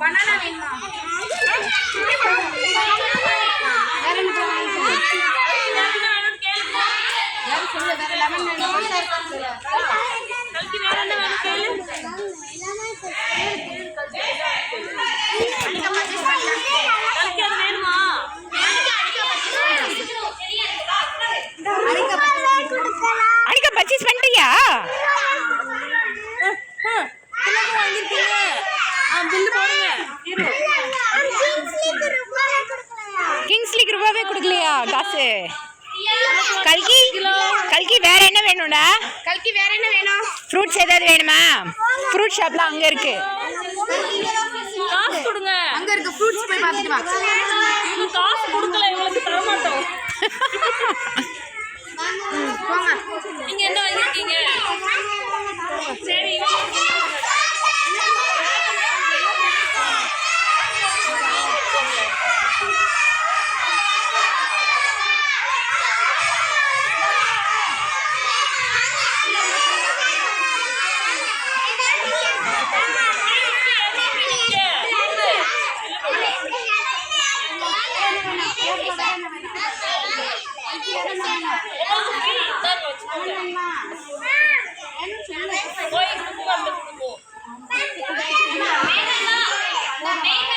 Banana வேணுமா? சொல்லு வேற லெமன் கல்கி வேற என்ன வேணும் கேளு. கல்கி அது வேணுமா? அனிகா பர்ச்சேஸ் பண்ணிட்டியா? வாங்கிருக்கீங்க. பில்லு போடுங்க. கிங்ஸ்லிக்கு ரூபாவே கொடுக்கலையா காசு? கல்கி கல்கி வேற என்ன வேணும்டா? கல்கி வேற என்ன வேணும்? ஃப்ரூட்ஸ் ஏதாவது வேணுமா? ஃப்ரூட் ஷாப்லாம் அங்க இருக்கு. காசு கொடுங்க. அங்க இருக்கு ஃப்ரூட்ஸ் போய் பார்த்துட்டு வா. காசு கொடுக்கல உங்களுக்கு தர மாட்டோம். போங்க. நீங்க என்ன